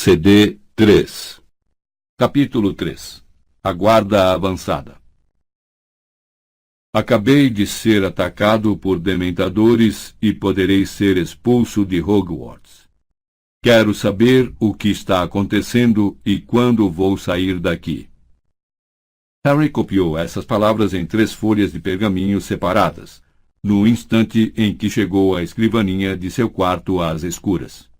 CD 3. Capítulo 3. A Guarda Avançada. Acabei de ser atacado por dementadores e poderei ser expulso de Hogwarts. Quero saber o que está acontecendo e quando vou sair daqui. Harry copiou essas palavras em 3 folhas de pergaminho separadas, no instante em que chegou à escrivaninha de seu quarto às escuras.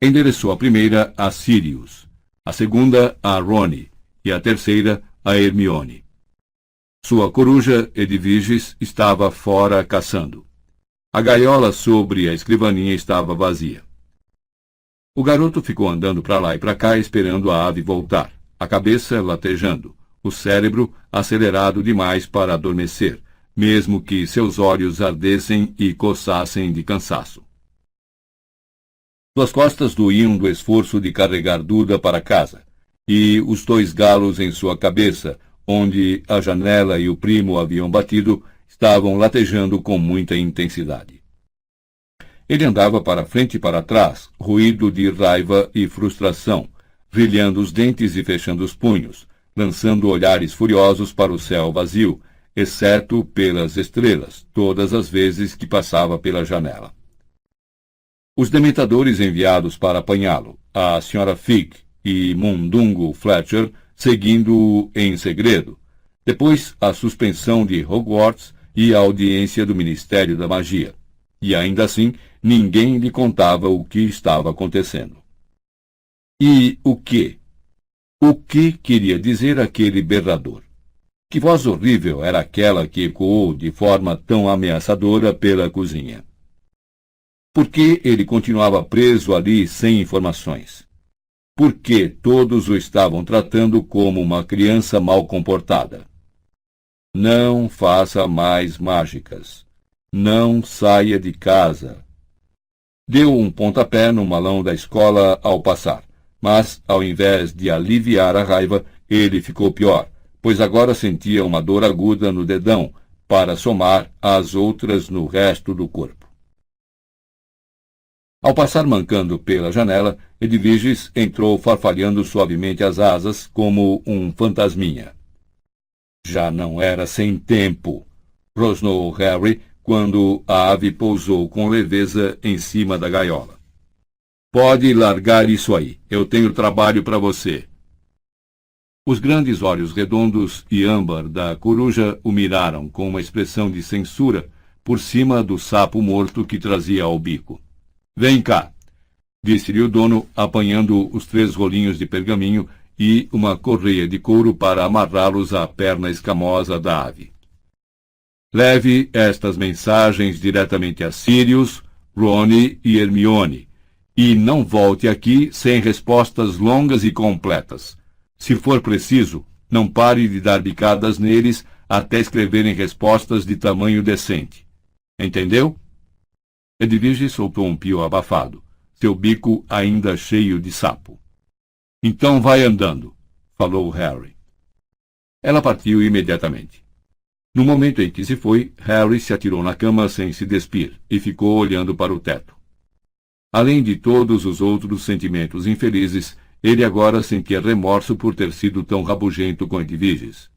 Endereçou a primeira a Sirius, a segunda a Rony e a terceira a Hermione. Sua coruja, Edviges, estava fora caçando. A gaiola sobre a escrivaninha estava vazia. O garoto ficou andando para lá e para cá esperando a ave voltar, a cabeça latejando, o cérebro acelerado demais para adormecer, mesmo que seus olhos ardessem e coçassem de cansaço. Suas costas doíam do esforço de carregar Duda para casa, e os 2 galos em sua cabeça, onde a janela e o primo haviam batido, estavam latejando com muita intensidade. Ele andava para frente e para trás, ruído de raiva e frustração, brilhando os dentes e fechando os punhos, lançando olhares furiosos para o céu vazio, exceto pelas estrelas, todas as vezes que passava pela janela. Os dementadores enviados para apanhá-lo, a Sra. Fig e Mundungo Fletcher, seguindo-o em segredo. Depois, a suspensão de Hogwarts e a audiência do Ministério da Magia. E ainda assim, ninguém lhe contava o que estava acontecendo. E o quê? O que queria dizer aquele berrador? Que voz horrível era aquela que ecoou de forma tão ameaçadora pela cozinha? Por que ele continuava preso ali sem informações? Por que todos o estavam tratando como uma criança mal comportada? Não faça mais mágicas. Não saia de casa. Deu um pontapé no malão da escola ao passar, mas, ao invés de aliviar a raiva, ele ficou pior, pois agora sentia uma dor aguda no dedão, para somar às outras no resto do corpo. Ao passar mancando pela janela, Edviges entrou farfalhando suavemente as asas como um fantasminha. Já não era sem tempo, rosnou Harry quando a ave pousou com leveza em cima da gaiola. Pode largar isso aí, eu tenho trabalho para você. Os grandes olhos redondos e âmbar da coruja o miraram com uma expressão de censura por cima do sapo morto que trazia ao bico. Vem cá, disse-lhe o dono, apanhando os 3 rolinhos de pergaminho e uma correia de couro para amarrá-los à perna escamosa da ave. Leve estas mensagens diretamente a Sirius, Rony e Hermione, e não volte aqui sem respostas longas e completas. Se for preciso, não pare de dar bicadas neles até escreverem respostas de tamanho decente. Entendeu? Edviges soltou um pio abafado, seu bico ainda cheio de sapo. Então vai andando, falou Harry. Ela partiu imediatamente. No momento em que se foi, Harry se atirou na cama sem se despir e ficou olhando para o teto. Além de todos os outros sentimentos infelizes, ele agora sentia remorso por ter sido tão rabugento com Edviges.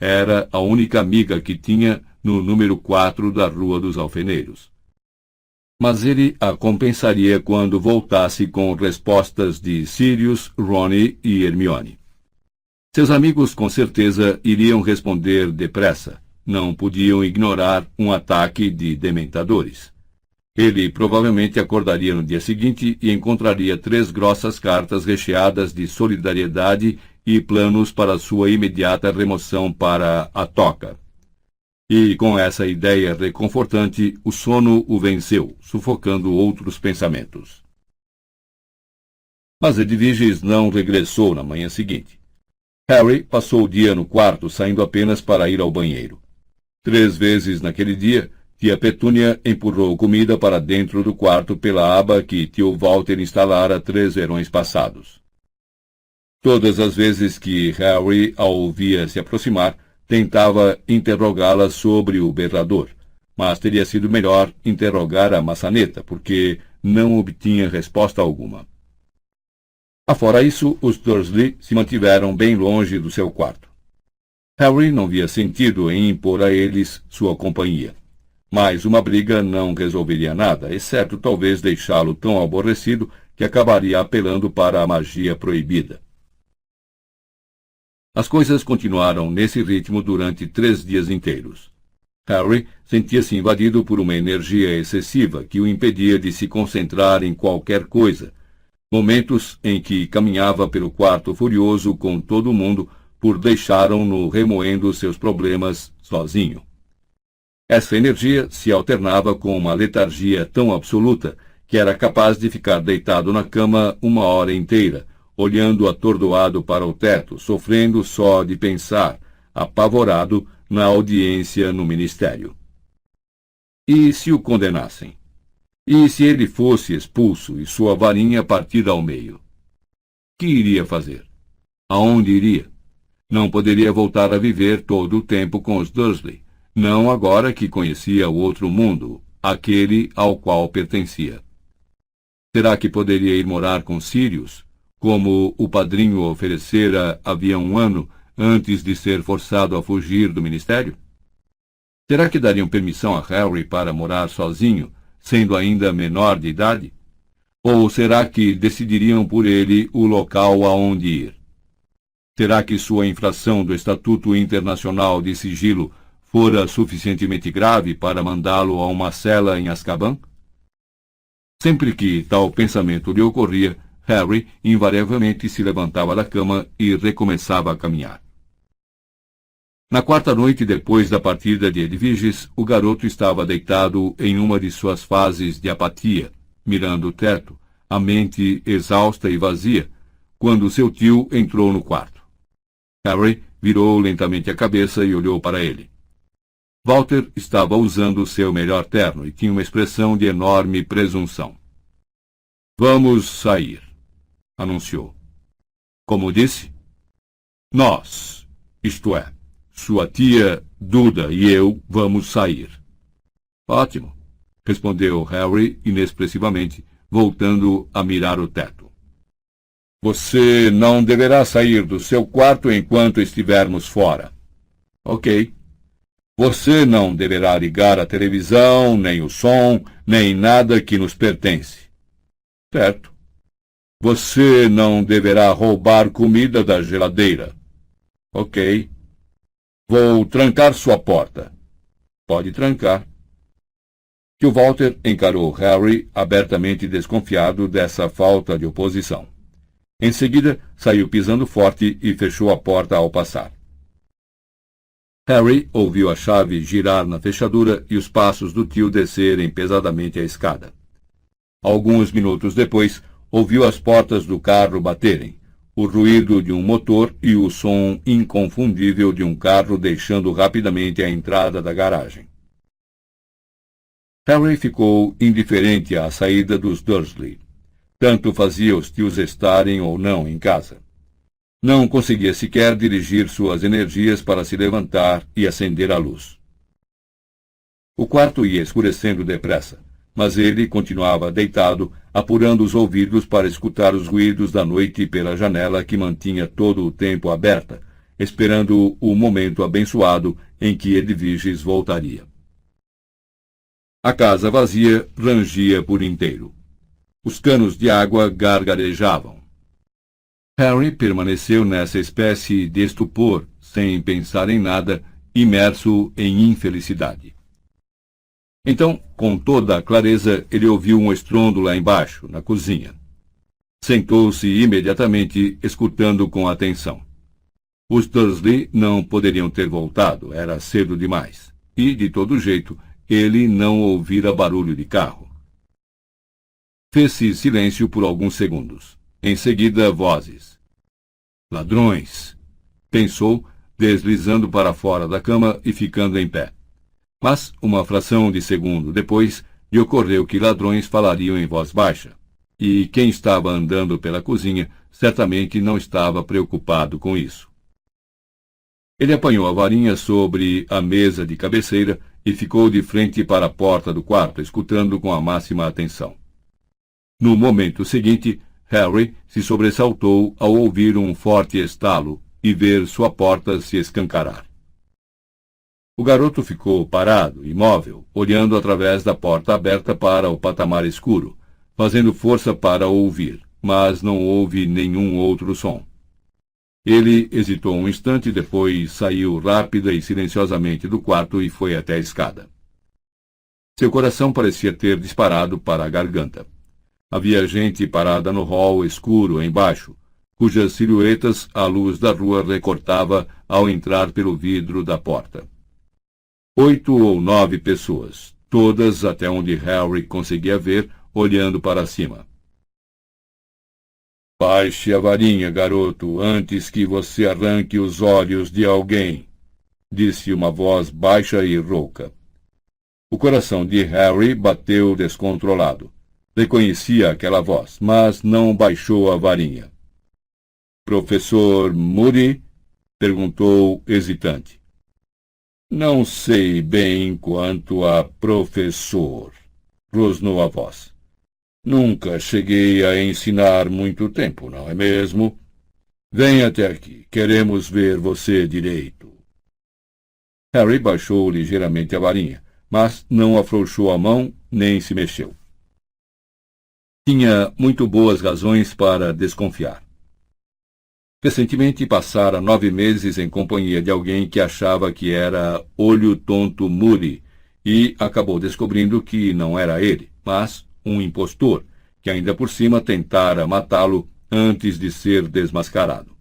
Era a única amiga que tinha no número 4 da Rua dos Alfeneiros. Mas ele a compensaria quando voltasse com respostas de Sirius, Rony e Hermione. Seus amigos com certeza iriam responder depressa. Não podiam ignorar um ataque de dementadores. Ele provavelmente acordaria no dia seguinte e encontraria 3 grossas cartas recheadas de solidariedade e planos para sua imediata remoção para a toca. E, com essa ideia reconfortante, o sono o venceu, sufocando outros pensamentos. Mas Edviges não regressou na manhã seguinte. Harry passou o dia no quarto, saindo apenas para ir ao banheiro. 3 vezes naquele dia, tia Petúnia empurrou comida para dentro do quarto pela aba que tio Walter instalara 3 verões passados. Todas as vezes que Harry a ouvia se aproximar, tentava interrogá-la sobre o berrador, mas teria sido melhor interrogar a maçaneta, porque não obtinha resposta alguma. Afora isso, os Dursley se mantiveram bem longe do seu quarto. Harry não via sentido em impor a eles sua companhia. Mas uma briga não resolveria nada, exceto talvez deixá-lo tão aborrecido que acabaria apelando para a magia proibida. As coisas continuaram nesse ritmo durante 3 dias inteiros. Harry sentia-se invadido por uma energia excessiva que o impedia de se concentrar em qualquer coisa. Momentos em que caminhava pelo quarto furioso com todo mundo por deixaram-no remoendo seus problemas sozinho. Essa energia se alternava com uma letargia tão absoluta que era capaz de ficar deitado na cama 1 hora inteira, olhando atordoado para o teto, sofrendo só de pensar, apavorado, na audiência no ministério. E se o condenassem? E se ele fosse expulso e sua varinha partida ao meio? Que iria fazer? Aonde iria? Não poderia voltar a viver todo o tempo com os Dursley, não agora que conhecia o outro mundo, aquele ao qual pertencia. Será que poderia ir morar com Sirius, como o padrinho oferecera havia 1 ano antes de ser forçado a fugir do ministério? Será que dariam permissão a Harry para morar sozinho, sendo ainda menor de idade? Ou será que decidiriam por ele o local aonde ir? Será que sua infração do Estatuto Internacional de Sigilo fora suficientemente grave para mandá-lo a uma cela em Azkaban? Sempre que tal pensamento lhe ocorria, Harry invariavelmente se levantava da cama e recomeçava a caminhar. Na 4ª noite depois da partida de Edviges, o garoto estava deitado em uma de suas fases de apatia, mirando o teto, a mente exausta e vazia, quando seu tio entrou no quarto. Harry virou lentamente a cabeça e olhou para ele. Walter estava usando seu melhor terno e tinha uma expressão de enorme presunção. "Vamos sair", anunciou. "Como disse?" "Nós, isto é, sua tia, Duda e eu vamos sair." "Ótimo", respondeu Harry inexpressivamente, voltando a mirar o teto. "Você não deverá sair do seu quarto enquanto estivermos fora." "Ok." "Você não deverá ligar a televisão, nem o som, nem nada que nos pertence." "Certo." "Você não deverá roubar comida da geladeira." "Ok." "Vou trancar sua porta." "Pode trancar." Tio Walter encarou Harry abertamente desconfiado dessa falta de oposição. Em seguida, saiu pisando forte e fechou a porta ao passar. Harry ouviu a chave girar na fechadura e os passos do tio descerem pesadamente a escada. Alguns minutos depois, ouviu as portas do carro baterem, o ruído de um motor e o som inconfundível de um carro deixando rapidamente a entrada da garagem. Harry ficou indiferente à saída dos Dursley. Tanto fazia os tios estarem ou não em casa. Não conseguia sequer dirigir suas energias para se levantar e acender a luz. O quarto ia escurecendo depressa, mas ele continuava deitado, apurando os ouvidos para escutar os ruídos da noite pela janela que mantinha todo o tempo aberta, esperando o momento abençoado em que Edviges voltaria. A casa vazia rangia por inteiro. Os canos de água gargarejavam. Harry permaneceu nessa espécie de estupor, sem pensar em nada, imerso em infelicidade. Então, com toda a clareza, ele ouviu um estrondo lá embaixo, na cozinha. Sentou-se imediatamente, escutando com atenção. Os Dursley não poderiam ter voltado, era cedo demais. E, de todo jeito, ele não ouvira barulho de carro. Fez-se silêncio por alguns segundos. Em seguida, vozes. "Ladrões!" pensou, deslizando para fora da cama e ficando em pé. Mas, uma fração de segundo depois, lhe ocorreu que ladrões falariam em voz baixa, e quem estava andando pela cozinha certamente não estava preocupado com isso. Ele apanhou a varinha sobre a mesa de cabeceira e ficou de frente para a porta do quarto, escutando com a máxima atenção. No momento seguinte, Harry se sobressaltou ao ouvir um forte estalo e ver sua porta se escancarar. O garoto ficou parado, imóvel, olhando através da porta aberta para o patamar escuro, fazendo força para ouvir, mas não houve nenhum outro som. Ele hesitou um instante, depois saiu rápida e silenciosamente do quarto e foi até a escada. Seu coração parecia ter disparado para a garganta. Havia gente parada no hall escuro embaixo, cujas silhuetas a luz da rua recortava ao entrar pelo vidro da porta. 8 ou 9 pessoas, todas até onde Harry conseguia ver, olhando para cima. Baixe a varinha, garoto, antes que você arranque os olhos de alguém, disse uma voz baixa e rouca. O coração de Harry bateu descontrolado. Reconhecia aquela voz, mas não baixou a varinha. Professor Moody? Perguntou hesitante. Não sei bem quanto a professor, rosnou a voz. Nunca cheguei a ensinar muito tempo, não é mesmo? Venha até aqui, queremos ver você direito. Harry baixou ligeiramente a varinha, mas não afrouxou a mão nem se mexeu. Tinha muito boas razões para desconfiar. Recentemente passara 9 meses em companhia de alguém que achava que era Olho Tonto Moody e acabou descobrindo que não era ele, mas um impostor, que ainda por cima tentara matá-lo antes de ser desmascarado.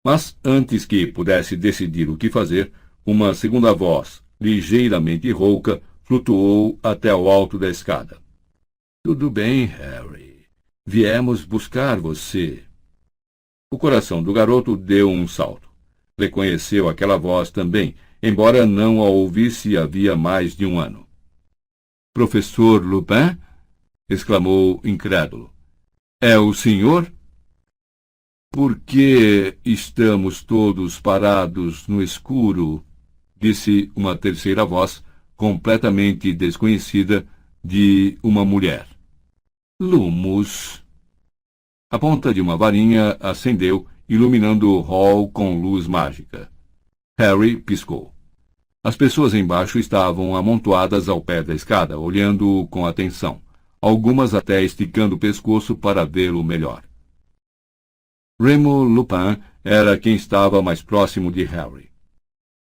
Mas antes que pudesse decidir o que fazer, uma segunda voz, ligeiramente rouca, flutuou até o alto da escada. Tudo bem, Harry. Viemos buscar você. O coração do garoto deu um salto. Reconheceu aquela voz também, embora não a ouvisse havia mais de um ano. Professor Lupin? Exclamou incrédulo. É o senhor? Por que estamos todos parados no escuro? Disse uma terceira voz, completamente desconhecida, de uma mulher. Lumos. A ponta de uma varinha acendeu, iluminando o hall com luz mágica. Harry piscou. As pessoas embaixo estavam amontoadas ao pé da escada, olhando-o com atenção, algumas até esticando o pescoço para vê-lo melhor. Remo Lupin era quem estava mais próximo de Harry.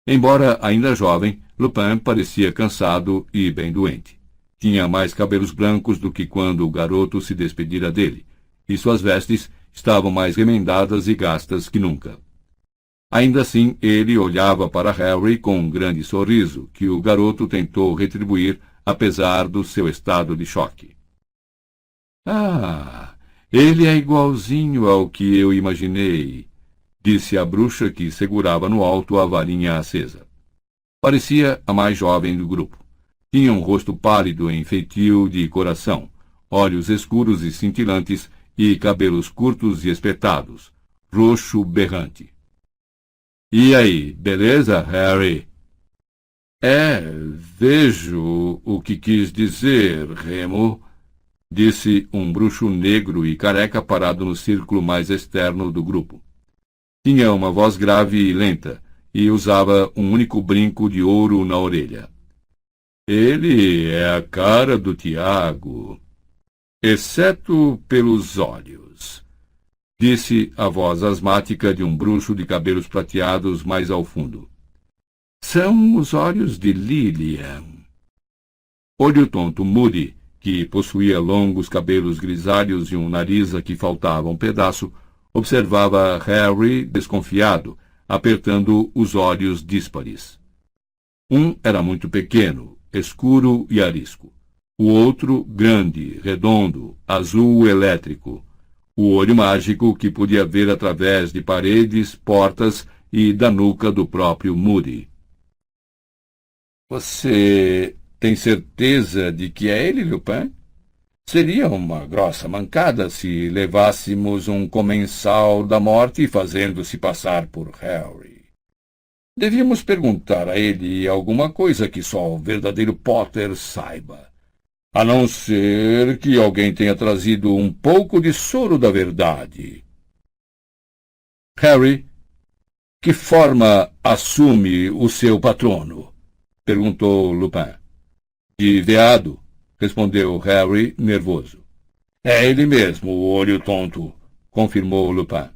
Embora ainda jovem, Lupin parecia cansado e bem doente. Tinha mais cabelos brancos do que quando o garoto se despedira dele, e suas vestes estavam mais remendadas e gastas que nunca. Ainda assim, ele olhava para Harry com um grande sorriso, que o garoto tentou retribuir, apesar do seu estado de choque. Ah, ele é igualzinho ao que eu imaginei, disse a bruxa que segurava no alto a varinha acesa. Parecia a mais jovem do grupo. Tinha um rosto pálido em feitio de coração, olhos escuros e cintilantes e cabelos curtos e espetados, roxo berrante. E aí, beleza, Harry? Vejo o que quis dizer, Remo, disse um bruxo negro e careca parado no círculo mais externo do grupo. Tinha uma voz grave e lenta, e usava um único brinco de ouro na orelha. Ele é a cara do Tiago, exceto pelos olhos, disse a voz asmática de um bruxo de cabelos prateados mais ao fundo. São os olhos de Lilian. Olho Tonto Moody, que possuía longos cabelos grisalhos e um nariz a que faltava um pedaço, observava Harry desconfiado, apertando os olhos díspares. Um era muito pequeno, escuro e arisco. O outro, grande, redondo, azul elétrico. O olho mágico que podia ver através de paredes, portas e da nuca do próprio Moody. Você tem certeza de que é ele, Lupin? Seria uma grossa mancada se levássemos um comensal da morte fazendo-se passar por Harry. Devíamos perguntar a ele alguma coisa que só o verdadeiro Potter saiba. A não ser que alguém tenha trazido um pouco de soro da verdade. Harry, que forma assume o seu patrono? Perguntou Lupin. De veado, respondeu Harry, nervoso. É ele mesmo, o olho tonto, confirmou Lupin.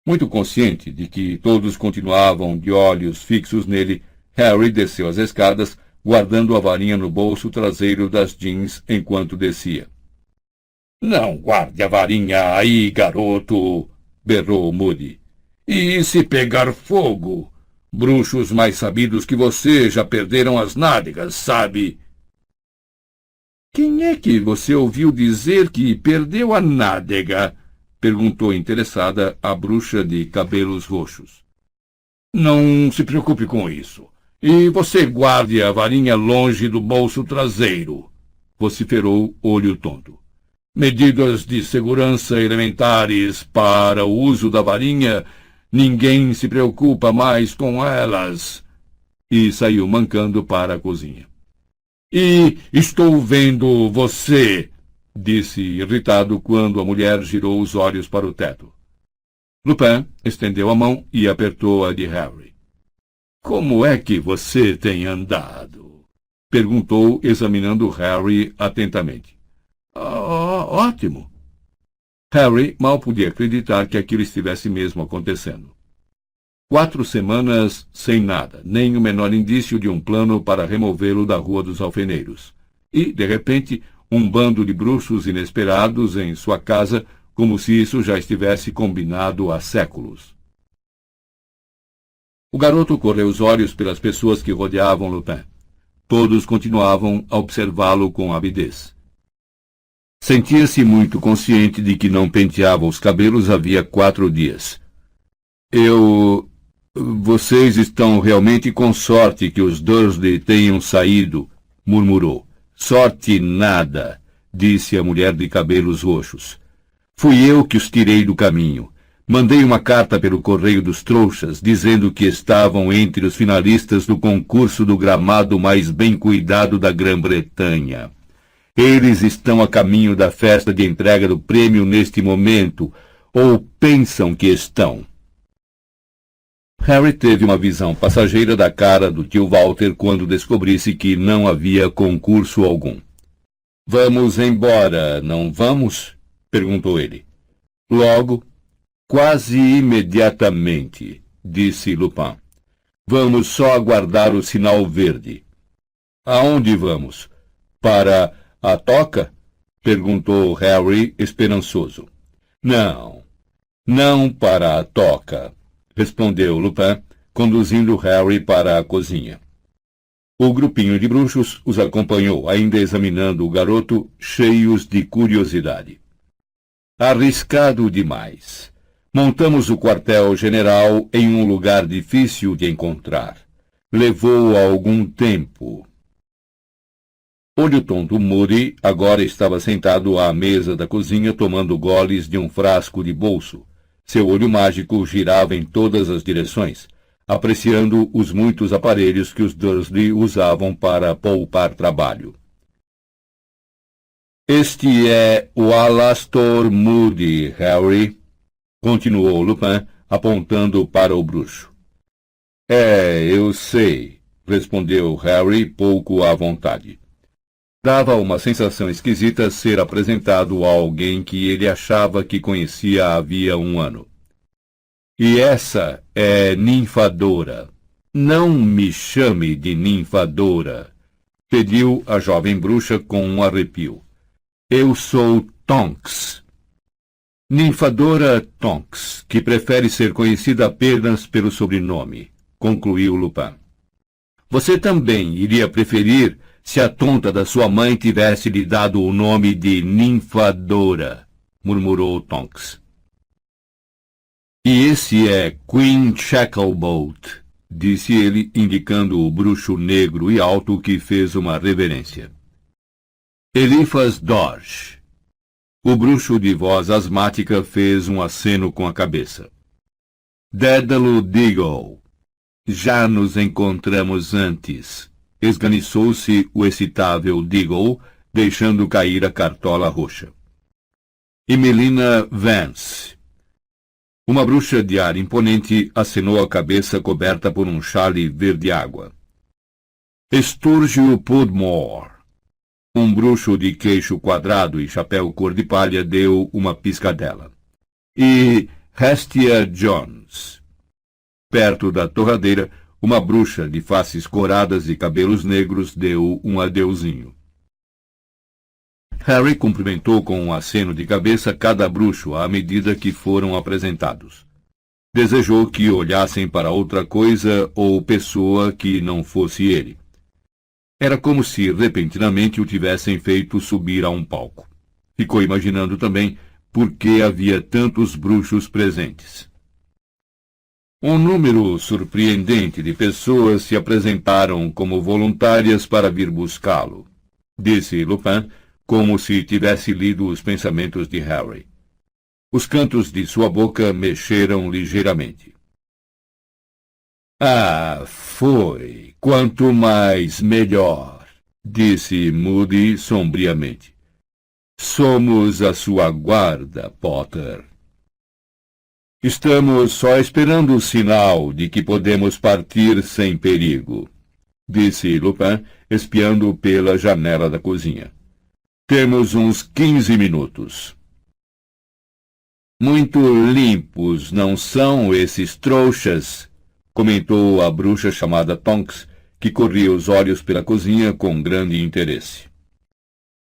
Muito consciente de que todos continuavam de olhos fixos nele, Harry desceu as escadas, guardando a varinha no bolso traseiro das jeans enquanto descia. Não guarde a varinha aí, garoto, berrou Moody. E se pegar fogo? Bruxos mais sabidos que você já perderam as nádegas, sabe? Quem é que você ouviu dizer que perdeu a nádega? Perguntou interessada a bruxa de cabelos roxos. Não se preocupe com isso. E você guarde a varinha longe do bolso traseiro, vociferou Olho Tonto. Medidas de segurança elementares para o uso da varinha, ninguém se preocupa mais com elas. E saiu mancando para a cozinha. E estou vendo você, disse irritado quando a mulher girou os olhos para o teto. Lupin estendeu a mão e apertou a de Harry. Como é que você tem andado? Perguntou, examinando Harry atentamente. Ótimo. Harry mal podia acreditar que aquilo estivesse mesmo acontecendo. 4 semanas sem nada, nem o menor indício de um plano para removê-lo da Rua dos Alfeneiros. E, de repente, um bando de bruxos inesperados em sua casa, como se isso já estivesse combinado há séculos. O garoto correu os olhos pelas pessoas que rodeavam Lupin. Todos continuavam a observá-lo com avidez. Sentia-se muito consciente de que não penteava os cabelos havia 4 dias. Vocês estão realmente com sorte que os Dursley tenham saído, murmurou. Sorte nada, disse a mulher de cabelos roxos. Fui eu que os tirei do caminho. Mandei uma carta pelo Correio dos Trouxas, dizendo que estavam entre os finalistas do concurso do gramado mais bem cuidado da Grã-Bretanha. Eles estão a caminho da festa de entrega do prêmio neste momento, ou pensam que estão. Harry teve uma visão passageira da cara do tio Walter quando descobrisse que não havia concurso algum. Vamos embora, não vamos? Perguntou ele. Logo, quase imediatamente, disse Lupin. Vamos só aguardar o sinal verde. Aonde vamos? Para a toca? Perguntou Harry, esperançoso. Não para a toca, respondeu Lupin, conduzindo Harry para a cozinha. O grupinho de bruxos os acompanhou, ainda examinando o garoto, cheios de curiosidade. Arriscado demais. Montamos o quartel-general em um lugar difícil de encontrar. Levou algum tempo. Olho Tonto Moody agora estava sentado à mesa da cozinha tomando goles de um frasco de bolso. Seu olho mágico girava em todas as direções, apreciando os muitos aparelhos que os Dursley usavam para poupar trabalho. Este é o Alastor Moody, Harry, continuou Lupin, apontando para o bruxo. Eu sei, respondeu Harry, pouco à vontade. Dava uma sensação esquisita ser apresentado a alguém que ele achava que conhecia havia 1 ano. E essa é Ninfadora. Não me chame de Ninfadora, pediu a jovem bruxa com um arrepio. Eu sou Tonks. Ninfadora Tonks, que prefere ser conhecida apenas pelo sobrenome, concluiu Lupin. Você também iria preferir se a tonta da sua mãe tivesse lhe dado o nome de Ninfadora, murmurou Tonks. E esse é Queen Shacklebolt, disse ele, indicando o bruxo negro e alto que fez uma reverência. Eliphas Dodge. O bruxo de voz asmática fez um aceno com a cabeça. Dédalo Diggle. Já nos encontramos antes. Esganiçou-se o excitável Diggle, deixando cair a cartola roxa. Emelina Vance. Uma bruxa de ar imponente acenou a cabeça coberta por um chale verde-água. Sturgio Podmore. Um bruxo de queixo quadrado e chapéu cor de palha deu uma piscadela. E Hestia Jones. Perto da torradeira, uma bruxa de faces coradas e cabelos negros deu um adeuzinho. Harry cumprimentou com um aceno de cabeça cada bruxo à medida que foram apresentados. Desejou que olhassem para outra coisa ou pessoa que não fosse ele. Era como se repentinamente o tivessem feito subir a um palco. Ficou imaginando também por que havia tantos bruxos presentes. Um número surpreendente de pessoas se apresentaram como voluntárias para vir buscá-lo, disse Lupin, como se tivesse lido os pensamentos de Harry. Os cantos de sua boca mexeram ligeiramente. Ah, foi. Quanto mais, melhor, disse Moody sombriamente. Somos a sua guarda, Potter. Estamos só esperando o sinal de que podemos partir sem perigo, disse Lupin, espiando pela janela da cozinha. Temos uns 15 minutos. Muito limpos, não são esses trouxas? Comentou a bruxa chamada Tonks, que corria os olhos pela cozinha com grande interesse.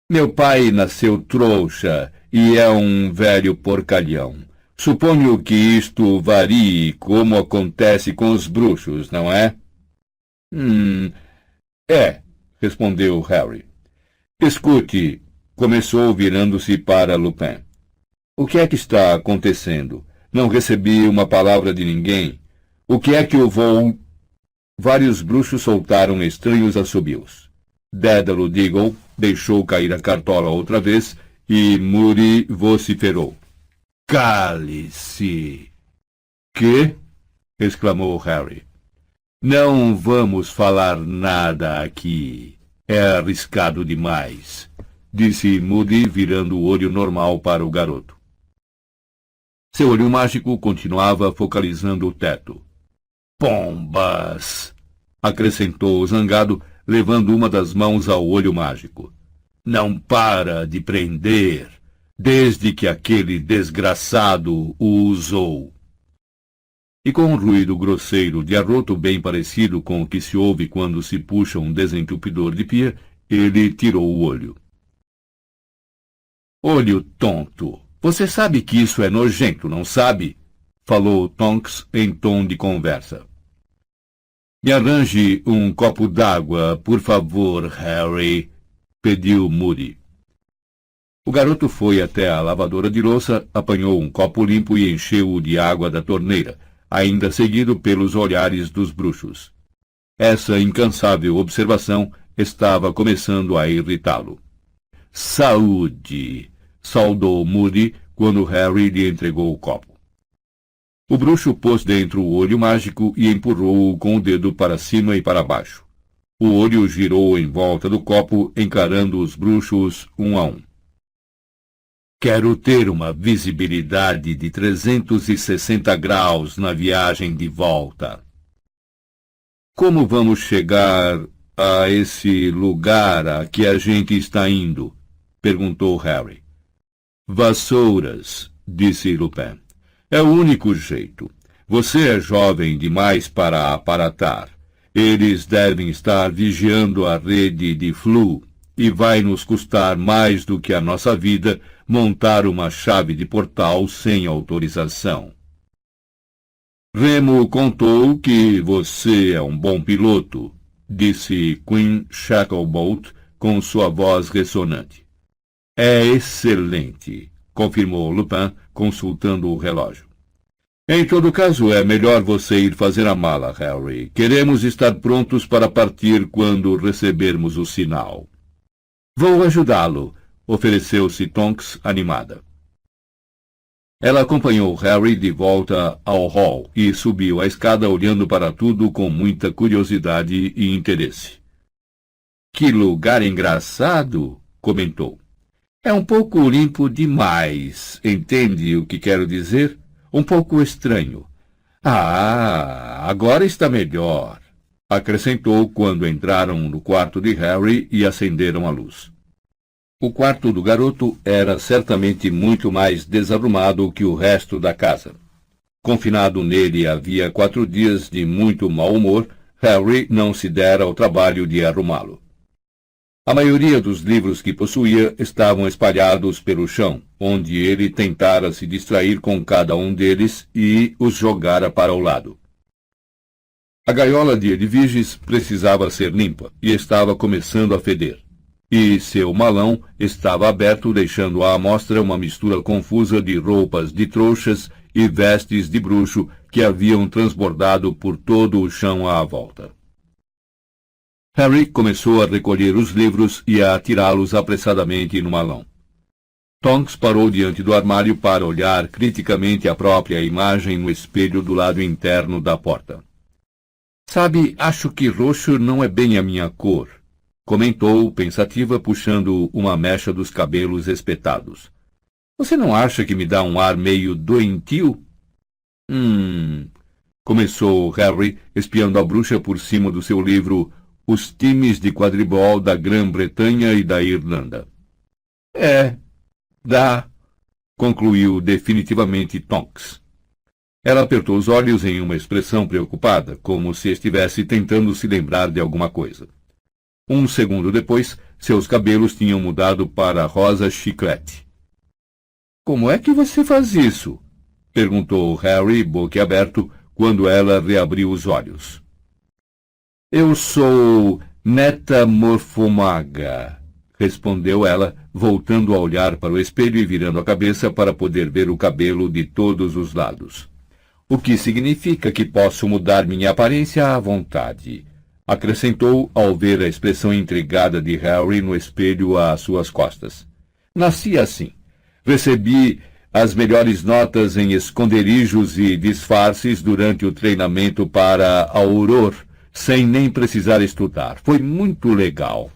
Meu pai nasceu trouxa e é um velho porcalhão. Suponho que isto varie como acontece com os bruxos, não é? É, respondeu Harry. Escute, começou virando-se para Lupin. O que é que está acontecendo? Não recebi uma palavra de ninguém. O que é que eu vou... Vários bruxos soltaram estranhos assobios. Dédalo Diggle deixou cair a cartola outra vez e Moody vociferou. Cale-se! Que? Exclamou Harry. Não vamos falar nada aqui. É arriscado demais, disse Moody, virando o olho normal para o garoto. Seu olho mágico continuava focalizando o teto. Pombas! Acrescentou zangado, levando uma das mãos ao olho mágico. Não para de prender, desde que aquele desgraçado o usou. E com um ruído grosseiro de arroto bem parecido com o que se ouve quando se puxa um desentupidor de pia, ele tirou o olho. Olho tonto! Você sabe que isso é nojento, não sabe? Falou Tonks em tom de conversa. Me arranje um copo d'água, por favor, Harry, pediu Moody. O garoto foi até a lavadora de louça, apanhou um copo limpo e encheu-o de água da torneira, ainda seguido pelos olhares dos bruxos. Essa incansável observação estava começando a irritá-lo. Saúde! Saudou Moody quando Harry lhe entregou o copo. O bruxo pôs dentro o olho mágico e empurrou-o com o dedo para cima e para baixo. O olho girou em volta do copo, encarando os bruxos um a um. Quero ter uma visibilidade de 360 graus na viagem de volta. Como vamos chegar a esse lugar a que a gente está indo? Perguntou Harry. Vassouras, disse Lupin. É o único jeito. Você é jovem demais para aparatar. Eles devem estar vigiando a rede de Floo e vai nos custar mais do que a nossa vida montar uma chave de portal sem autorização. Remo contou que você é um bom piloto, disse Queen Shacklebolt com sua voz ressonante. É excelente, confirmou Lupin, consultando o relógio. Em todo caso, é melhor você ir fazer a mala, Harry. Queremos estar prontos para partir quando recebermos o sinal. Vou ajudá-lo, ofereceu-se Tonks, animada. Ela acompanhou Harry de volta ao hall e subiu a escada olhando para tudo com muita curiosidade e interesse. Que lugar engraçado! comentou. É um pouco limpo demais, entende o que quero dizer? Um pouco estranho. Ah, agora está melhor, acrescentou quando entraram no quarto de Harry e acenderam a luz. O quarto do garoto era certamente muito mais desarrumado que o resto da casa. Confinado nele havia 4 dias de muito mau humor, Harry não se dera ao trabalho de arrumá-lo. A maioria dos livros que possuía estavam espalhados pelo chão, onde ele tentara se distrair com cada um deles e os jogara para o lado. A gaiola de Edviges precisava ser limpa e estava começando a feder. E seu malão estava aberto, deixando à amostra uma mistura confusa de roupas de trouxas e vestes de bruxo que haviam transbordado por todo o chão à volta. Harry começou a recolher os livros e a atirá-los apressadamente no malão. Tonks parou diante do armário para olhar criticamente a própria imagem no espelho do lado interno da porta. Sabe, acho que roxo não é bem a minha cor, comentou, pensativa, puxando uma mecha dos cabelos espetados. Você não acha que me dá um ar meio doentio? Começou Harry, espiando a bruxa por cima do seu livro Os Times de Quadribol da Grã-Bretanha e da Irlanda. Dá, concluiu definitivamente Tonks. Ela apertou os olhos em uma expressão preocupada, como se estivesse tentando se lembrar de alguma coisa. Um segundo depois, seus cabelos tinham mudado para rosa chiclete. Como é que você faz isso? Perguntou Harry, boquiaberto, quando ela reabriu os olhos. Eu sou metamorfomaga, respondeu ela, voltando a olhar para o espelho e virando a cabeça para poder ver o cabelo de todos os lados. O que significa que posso mudar minha aparência à vontade, acrescentou ao ver a expressão intrigada de Harry no espelho às suas costas. Nasci assim. Recebi as melhores notas em esconderijos e disfarces durante o treinamento para Auror, sem nem precisar estudar. Foi muito legal.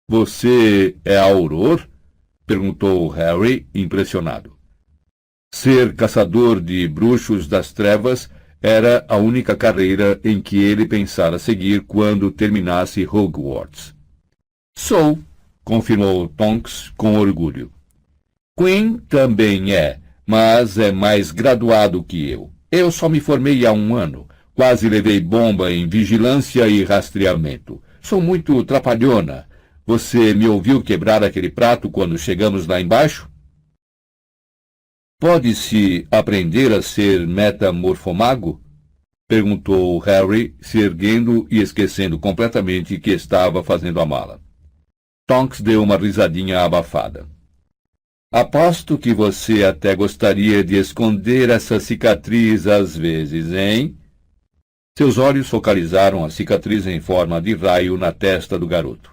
Você é Auror? Perguntou Harry, impressionado. Ser caçador de bruxos das trevas era a única carreira em que ele pensara seguir quando terminasse Hogwarts. Sou, confirmou Tonks com orgulho. Quinn também é, mas é mais graduado que eu. Eu só me formei há 1 ano. Quase levei bomba em vigilância e rastreamento. Sou muito trapalhona. Você me ouviu quebrar aquele prato quando chegamos lá embaixo? Pode-se aprender a ser metamorfomago? Perguntou Harry, se erguendo e esquecendo completamente que estava fazendo a mala. Tonks deu uma risadinha abafada. Aposto que você até gostaria de esconder essa cicatriz às vezes, hein? Seus olhos focalizaram a cicatriz em forma de raio na testa do garoto.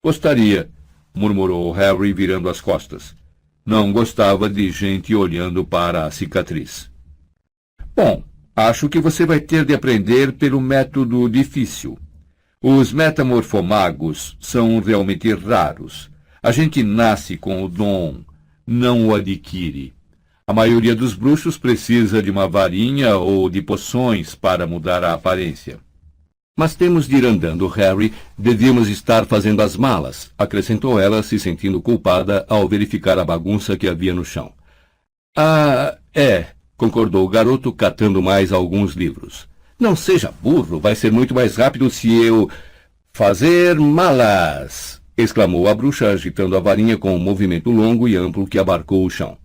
Gostaria, murmurou Harry virando as costas. Não gostava de gente olhando para a cicatriz. Bom, acho que você vai ter de aprender pelo método difícil. Os metamorfomagos são realmente raros. A gente nasce com o dom, não o adquire. A maioria dos bruxos precisa de uma varinha ou de poções para mudar a aparência. Mas temos de ir andando, Harry. Devíamos estar fazendo as malas, acrescentou ela, se sentindo culpada ao verificar a bagunça que havia no chão. Ah, concordou o garoto, catando mais alguns livros. Não seja burro, vai ser muito mais rápido se eu... Fazer malas! Exclamou a bruxa, agitando a varinha com um movimento longo e amplo que abarcou o chão.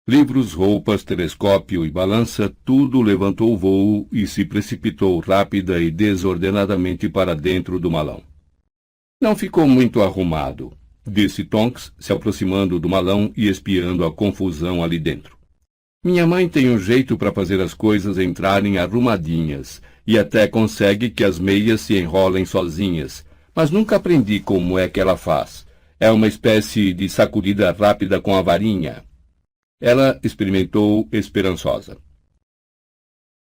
Livros, roupas, telescópio e balança, tudo levantou voo e se precipitou rápida e desordenadamente para dentro do malão. Não ficou muito arrumado, disse Tonks, se aproximando do malão e espiando a confusão ali dentro. Minha mãe tem um jeito para fazer as coisas entrarem arrumadinhas e até consegue que as meias se enrolem sozinhas, mas nunca aprendi como é que ela faz. É uma espécie de sacudida rápida com a varinha. Ela experimentou esperançosa.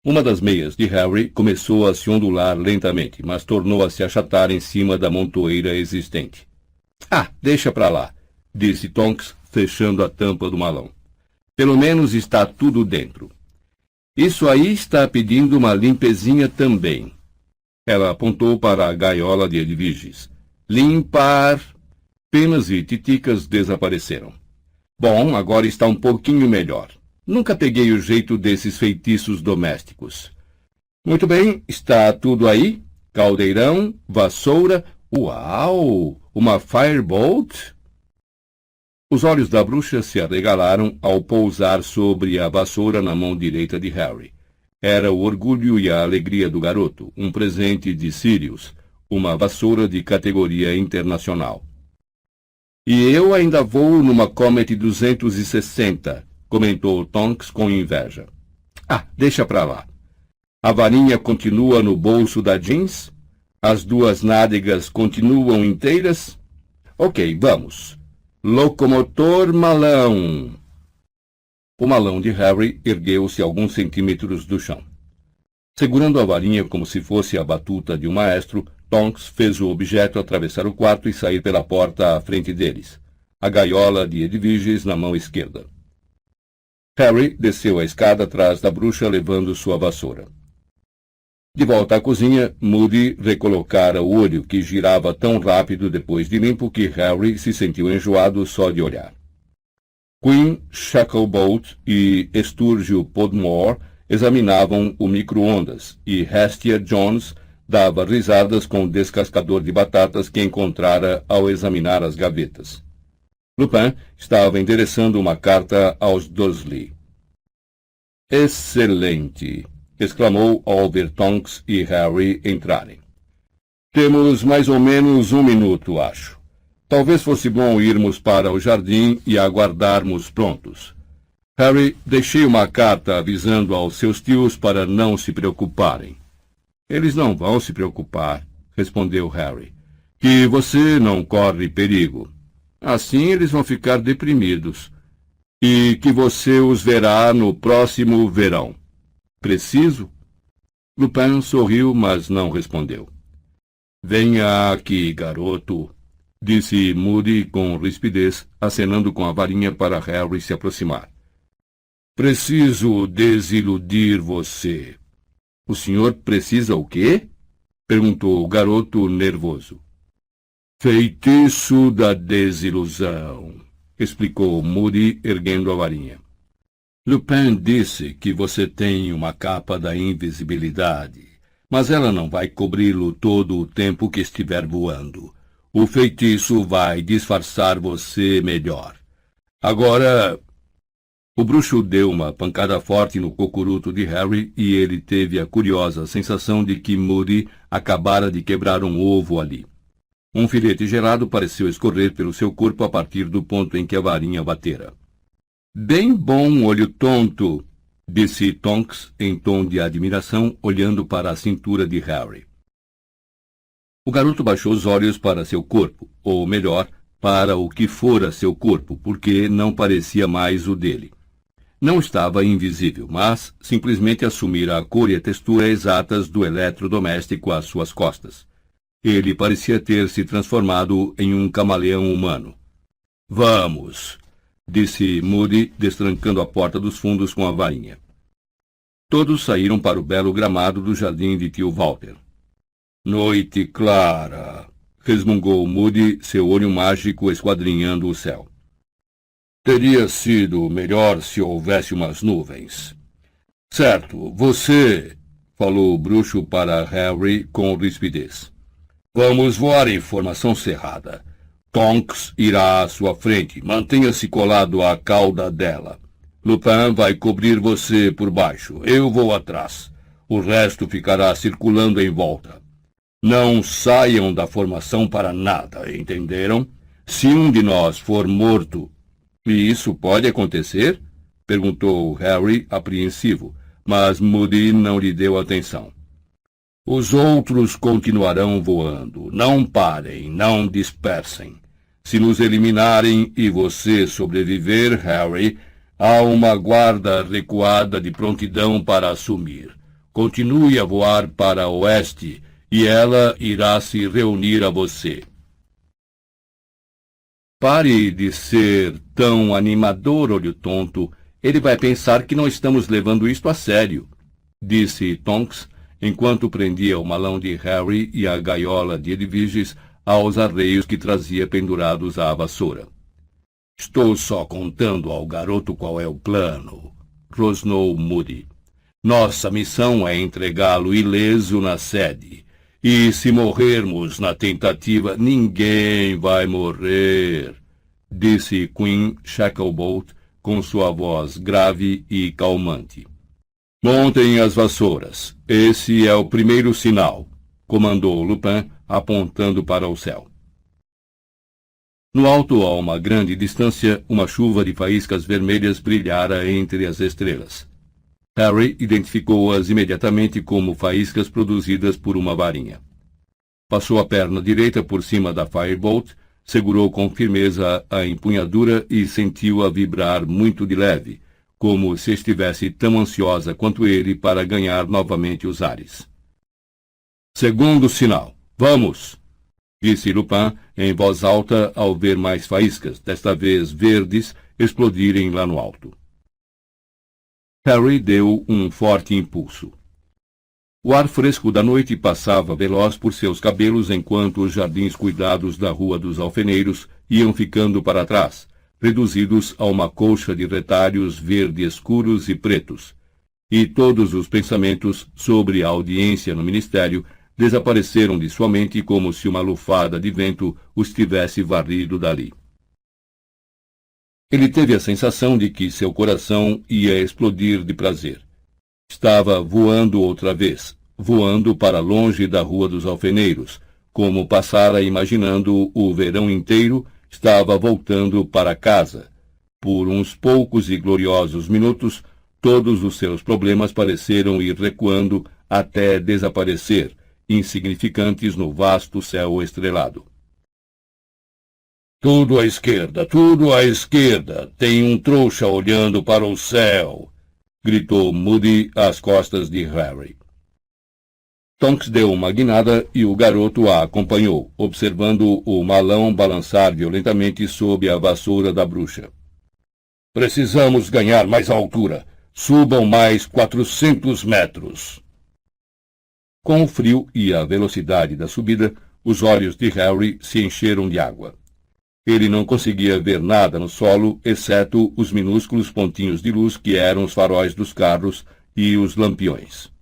Uma das meias de Harry começou a se ondular lentamente, mas tornou a se achatar em cima da montoeira existente. Ah, deixa pra lá, disse Tonks, fechando a tampa do malão. Pelo menos está tudo dentro. Isso aí está pedindo uma limpezinha também. Ela apontou para a gaiola de Edviges. Limpar. Penas e titicas desapareceram. Bom, agora está um pouquinho melhor. Nunca peguei o jeito desses feitiços domésticos. Muito bem, está tudo aí? Caldeirão, vassoura. Uau! Uma firebolt? Os olhos da bruxa se arregalaram ao pousar sobre a vassoura na mão direita de Harry. Era o orgulho e a alegria do garoto, um presente de Sirius, uma vassoura de categoria internacional. E eu ainda vou numa Comet 260, comentou Tonks com inveja. Ah, deixa pra lá. A varinha continua no bolso da jeans? As duas nádegas continuam inteiras? Ok, vamos. Locomotor malão. O malão de Harry ergueu-se alguns centímetros do chão. Segurando a varinha como se fosse a batuta de um maestro, Tonks fez o objeto atravessar o quarto e sair pela porta à frente deles, a gaiola de Edviges na mão esquerda. Harry desceu a escada atrás da bruxa levando sua vassoura. De volta à cozinha, Moody recolocara o olho que girava tão rápido depois de limpo que Harry se sentiu enjoado só de olhar. Queen, Shacklebolt e Sturgio Podmore examinavam o micro-ondas e Hestia Jones dava risadas com o descascador de batatas que encontrara ao examinar as gavetas. Lupin estava endereçando uma carta aos Dursley. Excelente! Exclamou ao ver Tonks e Harry entrarem. Temos mais ou menos 1 minuto, acho. Talvez fosse bom irmos para o jardim e aguardarmos prontos. Harry, deixei uma carta avisando aos seus tios para não se preocuparem. Eles não vão se preocupar, respondeu Harry. Que você não corre perigo. Assim eles vão ficar deprimidos. E que você os verá no próximo verão. Preciso? Lupin sorriu, mas não respondeu. Venha aqui, garoto, disse Moody com rispidez, acenando com a varinha para Harry se aproximar. Preciso desiludir você. O senhor precisa o quê? Perguntou o garoto nervoso. Feitiço da desilusão, explicou Moody, erguendo a varinha. Lupin disse que você tem uma capa da invisibilidade, mas ela não vai cobri-lo todo o tempo que estiver voando. O feitiço vai disfarçar você melhor. Agora... O bruxo deu uma pancada forte no cocuruto de Harry e ele teve a curiosa sensação de que Moody acabara de quebrar um ovo ali. Um filete gelado pareceu escorrer pelo seu corpo a partir do ponto em que a varinha batera. Bem bom, olho tonto, disse Tonks em tom de admiração, olhando para a cintura de Harry. O garoto baixou os olhos para seu corpo, ou melhor, para o que fora seu corpo, porque não parecia mais o dele. Não estava invisível, mas simplesmente assumira a cor e a textura exatas do eletrodoméstico às suas costas. Ele parecia ter se transformado em um camaleão humano. Vamos, disse Moody, destrancando a porta dos fundos com a varinha. Todos saíram para o belo gramado do jardim de tio Walter. Noite clara, resmungou Moody, seu olho mágico esquadrinhando o céu. Teria sido melhor se houvesse umas nuvens. Certo, você, falou o bruxo para Harry com rispidez. Vamos voar em formação cerrada. Tonks irá à sua frente. Mantenha-se colado à cauda dela. Lupin vai cobrir você por baixo. Eu vou atrás. O resto ficará circulando em volta. Não saiam da formação para nada, entenderam? Se um de nós for morto... E isso pode acontecer? Perguntou Harry, apreensivo, mas Moody não lhe deu atenção. Os outros continuarão voando. Não parem, não dispersem. Se nos eliminarem e você sobreviver, Harry, há uma guarda recuada de prontidão para assumir. Continue a voar para oeste e ela irá se reunir a você. Pare de ser tão animador, olho tonto. Ele vai pensar que não estamos levando isto a sério, disse Tonks, enquanto prendia o malão de Harry e a gaiola de Edwiges aos arreios que trazia pendurados à vassoura. Estou só contando ao garoto qual é o plano, rosnou Moody. Nossa missão é entregá-lo ileso na sede. E se morrermos na tentativa, ninguém vai morrer, disse Queen Shacklebolt com sua voz grave e calmante. Montem as vassouras. Esse é o primeiro sinal, comandou Lupin, apontando para o céu. No alto, a uma grande distância, uma chuva de faíscas vermelhas brilhara entre as estrelas. Harry identificou-as imediatamente como faíscas produzidas por uma varinha. Passou a perna direita por cima da Firebolt, segurou com firmeza a empunhadura e sentiu-a vibrar muito de leve, como se estivesse tão ansiosa quanto ele para ganhar novamente os ares. Segundo sinal. Vamos! Disse Lupin em voz alta ao ver mais faíscas, desta vez verdes, explodirem lá no alto. Harry deu um forte impulso. O ar fresco da noite passava veloz por seus cabelos enquanto os jardins cuidados da Rua dos Alfeneiros iam ficando para trás, reduzidos a uma colcha de retalhos verde escuros e pretos, e todos os pensamentos sobre a audiência no ministério desapareceram de sua mente como se uma lufada de vento os tivesse varrido dali. Ele teve a sensação de que seu coração ia explodir de prazer. Estava voando outra vez, voando para longe da Rua dos Alfeneiros, como passara imaginando o verão inteiro, estava voltando para casa. Por uns poucos e gloriosos minutos, todos os seus problemas pareceram ir recuando até desaparecer, insignificantes no vasto céu estrelado. Tudo à esquerda, tudo à esquerda. Tem um trouxa olhando para o céu, gritou Moody às costas de Harry. Tonks deu uma guinada e o garoto a acompanhou, observando o malão balançar violentamente sob a vassoura da bruxa. Precisamos ganhar mais altura. Subam mais 400 metros. Com o frio e a velocidade da subida, os olhos de Harry se encheram de água. Ele não conseguia ver nada no solo, exceto os minúsculos pontinhos de luz que eram os faróis dos carros e os lampiões.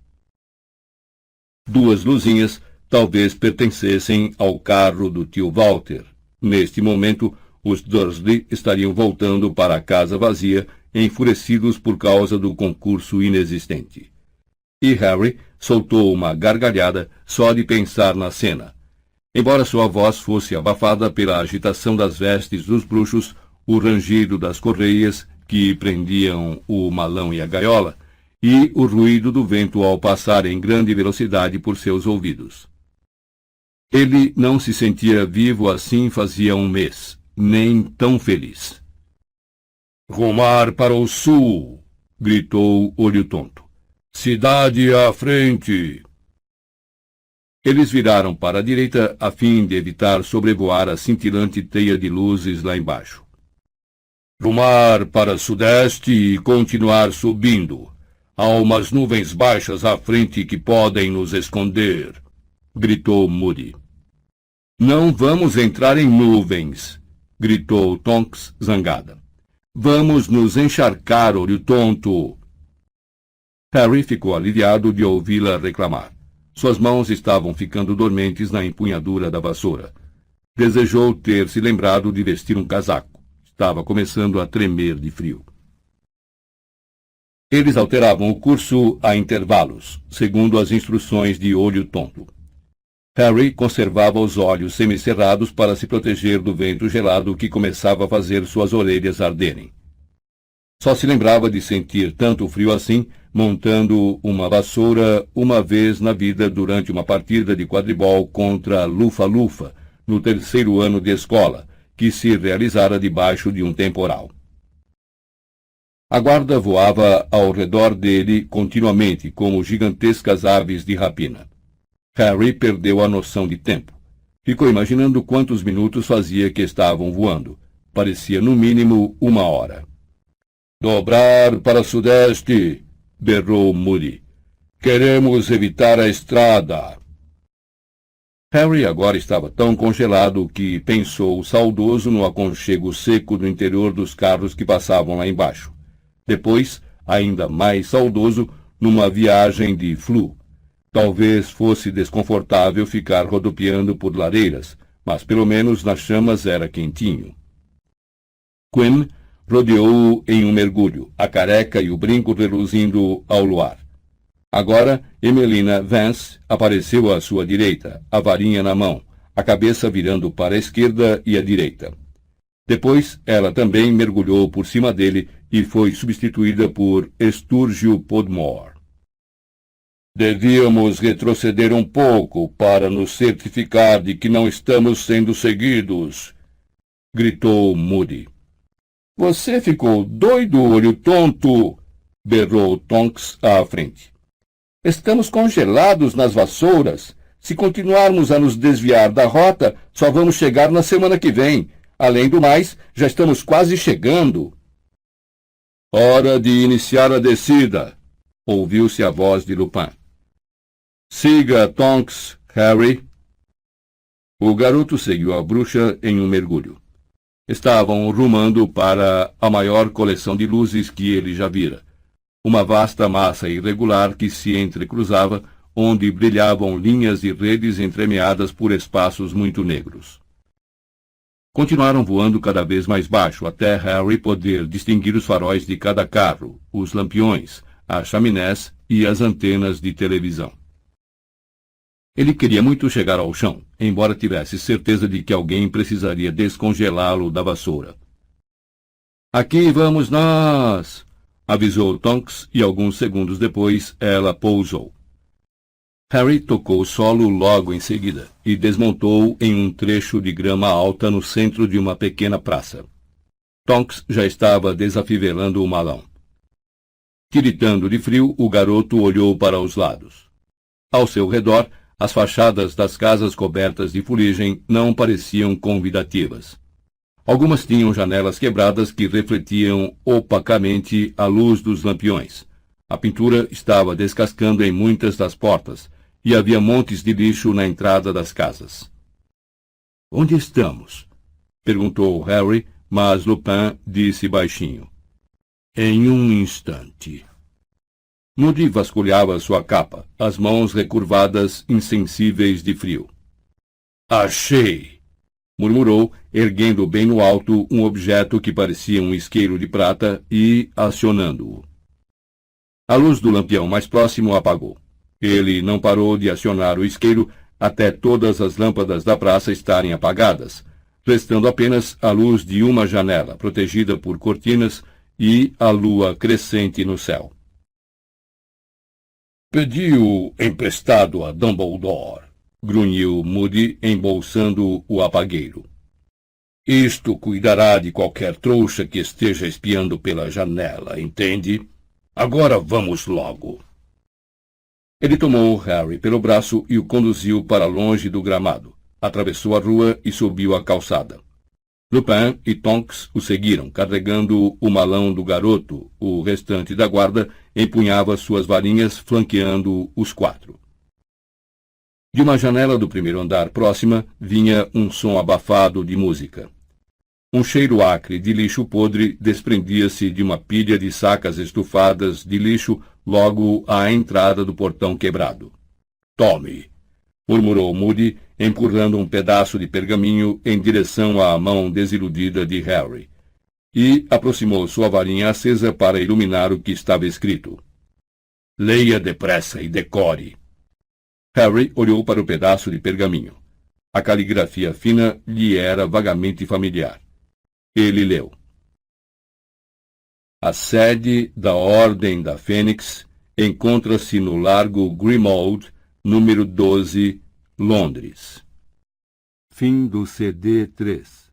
Duas luzinhas talvez pertencessem ao carro do tio Walter. Neste momento, os Dursley estariam voltando para a casa vazia, enfurecidos por causa do concurso inexistente. E Harry soltou uma gargalhada só de pensar na cena. Embora sua voz fosse abafada pela agitação das vestes dos bruxos, o rangido das correias que prendiam o malão e a gaiola, e o ruído do vento ao passar em grande velocidade por seus ouvidos. Ele não se sentia vivo assim fazia um mês, nem tão feliz. Rumar para o sul! Gritou Olho Tonto. Cidade à frente! Eles viraram para a direita a fim de evitar sobrevoar a cintilante teia de luzes lá embaixo. Rumar para sudeste e continuar subindo. Há umas nuvens baixas à frente que podem nos esconder, gritou Moody. Não vamos entrar em nuvens, gritou Tonks zangada. Vamos nos encharcar, Olho Tonto. Harry ficou aliviado de ouvi-la reclamar. Suas mãos estavam ficando dormentes na empunhadura da vassoura. Desejou ter se lembrado de vestir um casaco. Estava começando a tremer de frio. Eles alteravam o curso a intervalos, segundo as instruções de Olho Tonto. Harry conservava os olhos semicerrados para se proteger do vento gelado que começava a fazer suas orelhas arderem. Só se lembrava de sentir tanto frio assim, montando uma vassoura uma vez na vida durante uma partida de quadribol contra Lufa-Lufa, no terceiro ano de escola, que se realizara debaixo de um temporal. A guarda voava ao redor dele continuamente, como gigantescas aves de rapina. Harry perdeu a noção de tempo. Ficou imaginando quantos minutos fazia que estavam voando. parecia no mínimo 1 hora. Dobrar para sudeste, berrou Moody. Queremos evitar a estrada. Harry agora estava tão congelado que pensou saudoso no aconchego seco do interior dos carros que passavam lá embaixo. Depois, ainda mais saudoso, numa viagem de flu. Talvez fosse desconfortável ficar rodopiando por lareiras, mas pelo menos nas chamas era quentinho. Quinn rodeou-o em um mergulho, a careca e o brinco reluzindo ao luar. Agora, Emelina Vance apareceu à sua direita, a varinha na mão, a cabeça virando para a esquerda e a direita. Depois, ela também mergulhou por cima dele e foi substituída por Sturgio Podmore. Devíamos retroceder um pouco para nos certificar de que não estamos sendo seguidos, gritou Moody. Você ficou doido, olho tonto, berrou Tonks à frente. Estamos congelados nas vassouras. Se continuarmos a nos desviar da rota, só vamos chegar na semana que vem. Além do mais, já estamos quase chegando. Hora de iniciar a descida, ouviu-se a voz de Lupin. Siga, Tonks, Harry. O garoto seguiu a bruxa em um mergulho. Estavam rumando para a maior coleção de luzes que ele já vira. Uma vasta massa irregular que se entrecruzava, onde brilhavam linhas e redes entremeadas por espaços muito negros. Continuaram voando cada vez mais baixo, até Harry poder distinguir os faróis de cada carro, os lampiões, as chaminés e as antenas de televisão. Ele queria muito chegar ao chão, embora tivesse certeza de que alguém precisaria descongelá-lo da vassoura. Aqui vamos nós! Avisou Tonks e alguns segundos depois ela pousou. Harry tocou o solo logo em seguida e desmontou em um trecho de grama alta no centro de uma pequena praça. Tonks já estava desafivelando o malão. Tiritando de frio, o garoto olhou para os lados. Ao seu redor, as fachadas das casas cobertas de fuligem não pareciam convidativas. Algumas tinham janelas quebradas que refletiam opacamente a luz dos lampiões. A pintura estava descascando em muitas das portas, e havia montes de lixo na entrada das casas. — Onde estamos? Perguntou Harry, mas Lupin disse baixinho. — Em um instante. Moody vasculhava sua capa, as mãos recurvadas, insensíveis de frio. — Achei! Murmurou, erguendo bem no alto um objeto que parecia um isqueiro de prata e acionando-o. A luz do lampião mais próximo apagou. Ele não parou de acionar o isqueiro até todas as lâmpadas da praça estarem apagadas, restando apenas a luz de uma janela, protegida por cortinas, e a lua crescente no céu. Pediu emprestado a Dumbledore, grunhiu Moody, embolsando o apagueiro. Isto cuidará de qualquer trouxa que esteja espiando pela janela, entende? Agora vamos logo. Ele tomou Harry pelo braço e o conduziu para longe do gramado. Atravessou a rua e subiu a calçada. Lupin e Tonks o seguiram, carregando o malão do garoto. O restante da guarda empunhava suas varinhas, flanqueando os quatro. De uma janela do primeiro andar próxima vinha um som abafado de música. Um cheiro acre de lixo podre desprendia-se de uma pilha de sacas estufadas de lixo logo à entrada do portão quebrado. — Tome! Murmurou Moody, empurrando um pedaço de pergaminho em direção à mão desiludida de Harry, e aproximou sua varinha acesa para iluminar o que estava escrito. — Leia depressa e decore! Harry olhou para o pedaço de pergaminho. A caligrafia fina lhe era vagamente familiar. Ele leu. A sede da Ordem da Fênix encontra-se no Largo Grimmauld, número 12, Londres. Fim do CD 3.